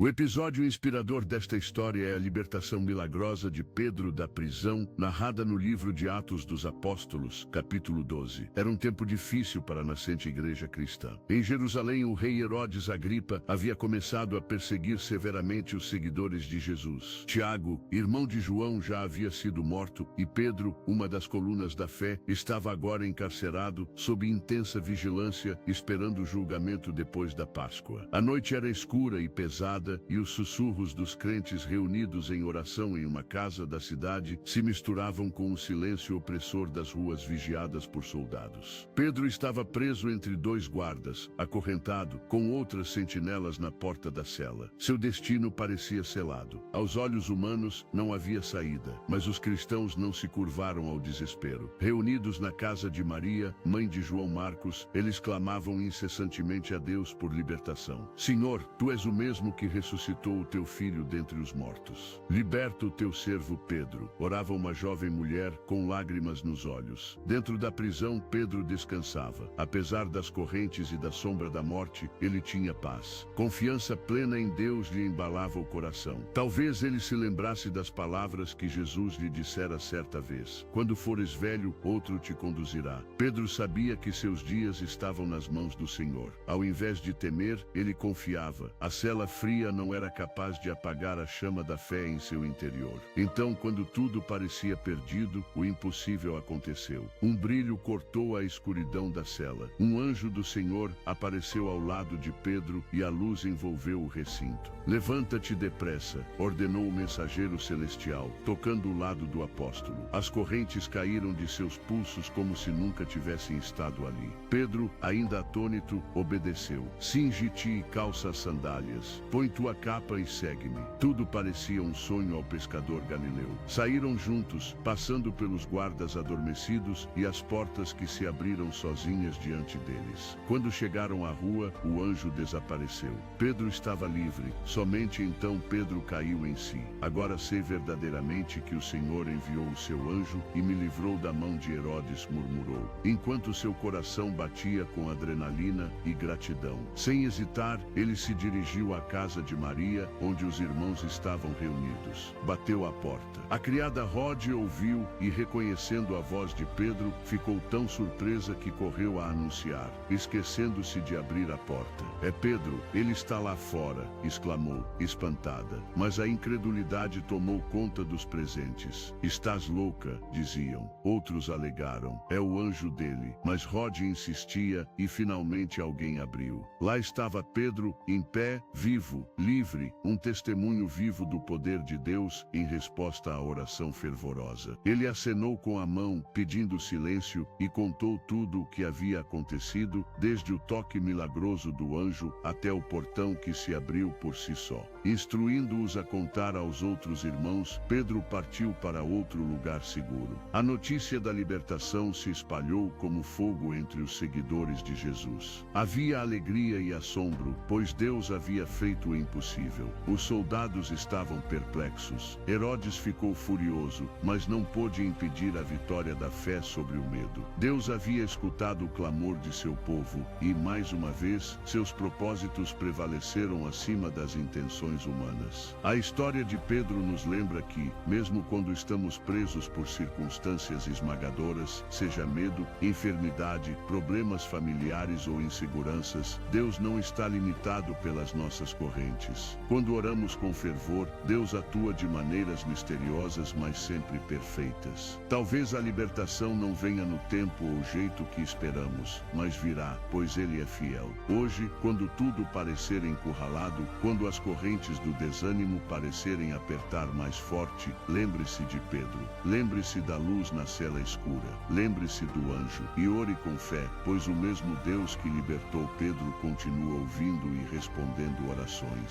O episódio inspirador desta história é a libertação milagrosa de Pedro da prisão, narrada no livro de Atos dos Apóstolos, capítulo 12. Era um tempo difícil para a nascente igreja cristã. Em Jerusalém, o rei Herodes Agripa havia começado a perseguir severamente os seguidores de Jesus. Tiago, irmão de João, já havia sido morto, e Pedro, uma das colunas da fé, estava agora encarcerado, sob intensa vigilância, esperando o julgamento depois da Páscoa. A noite era escura e pesada, e os sussurros dos crentes reunidos em oração em uma casa da cidade se misturavam com o silêncio opressor das ruas vigiadas por soldados. Pedro estava preso entre dois guardas, acorrentado, com outras sentinelas na porta da cela. Seu destino parecia selado. Aos olhos humanos, não havia saída, mas os cristãos não se curvaram ao desespero. Reunidos na casa de Maria, mãe de João Marcos, eles clamavam incessantemente a Deus por libertação. Senhor, tu és o mesmo que ressuscitou o teu filho dentre os mortos. Liberta o teu servo Pedro, orava uma jovem mulher com lágrimas nos olhos. Dentro da prisão, Pedro descansava. Apesar das correntes e da sombra da morte, ele tinha paz. Confiança plena em Deus lhe embalava o coração. Talvez ele se lembrasse das palavras que Jesus lhe dissera certa vez: quando fores velho, outro te conduzirá. Pedro sabia que seus dias estavam nas mãos do Senhor. Ao invés de temer, ele confiava. A cela fria não era capaz de apagar a chama da fé em seu interior. Então, quando tudo parecia perdido, o impossível aconteceu. Um brilho cortou a escuridão da cela. Um anjo do Senhor apareceu ao lado de Pedro e a luz envolveu o recinto. Levanta-te depressa, ordenou o mensageiro celestial, tocando o lado do apóstolo. As correntes caíram de seus pulsos como se nunca tivessem estado ali. Pedro, ainda atônito, obedeceu. Cinge-te e calça as sandálias. Põe tua capa e segue-me. Tudo parecia um sonho ao pescador galileu. Saíram juntos, passando pelos guardas adormecidos e as portas que se abriram sozinhas diante deles. Quando chegaram à rua, o anjo desapareceu. Pedro estava livre. Somente então Pedro caiu em si. Agora sei verdadeiramente que o Senhor enviou o seu anjo e me livrou da mão de Herodes, murmurou, enquanto seu coração batia com adrenalina e gratidão. Sem hesitar, ele se dirigiu à casa de Maria, onde os irmãos estavam reunidos. Bateu à porta. A criada Rode ouviu e, reconhecendo a voz de Pedro, ficou tão surpresa que correu a anunciar, esquecendo-se de abrir a porta. É Pedro, ele está lá fora, exclamou, espantada. Mas a incredulidade tomou conta dos presentes. Estás louca, diziam. Outros alegaram. É o anjo dele. Mas Rode insistia e finalmente alguém abriu. Lá estava Pedro, em pé, vivo, livre, um testemunho vivo do poder de Deus em resposta à oração fervorosa. Ele acenou com a mão, pedindo silêncio, e contou tudo o que havia acontecido, desde o toque milagroso do anjo até o portão que se abriu por si só. Instruindo-os a contar aos outros irmãos, Pedro partiu para outro lugar seguro. A notícia da libertação se espalhou como fogo entre os seguidores de Jesus. Havia alegria e assombro, pois Deus havia feito o impossível. Os soldados estavam perplexos. Herodes ficou furioso, mas não pôde impedir a vitória da fé sobre o medo. Deus havia escutado o clamor de seu povo e, mais uma vez, seus propósitos prevaleceram acima das intenções humanas. A história de Pedro nos lembra que, mesmo quando estamos presos por circunstâncias esmagadoras, seja medo, enfermidade, problemas familiares ou inseguranças, Deus não está limitado pelas nossas correntes. Quando oramos com fervor, Deus atua de maneiras misteriosas, mas sempre perfeitas. Talvez a libertação não venha no tempo ou jeito que esperamos, mas virá, pois Ele é fiel. Hoje, quando tudo parecer encurralado, quando as correntes do desânimo parecerem apertar mais forte, lembre-se de Pedro. Lembre-se da luz na cela escura. Lembre-se do anjo e ore com fé, pois o mesmo Deus que libertou Pedro continua ouvindo e respondendo orações.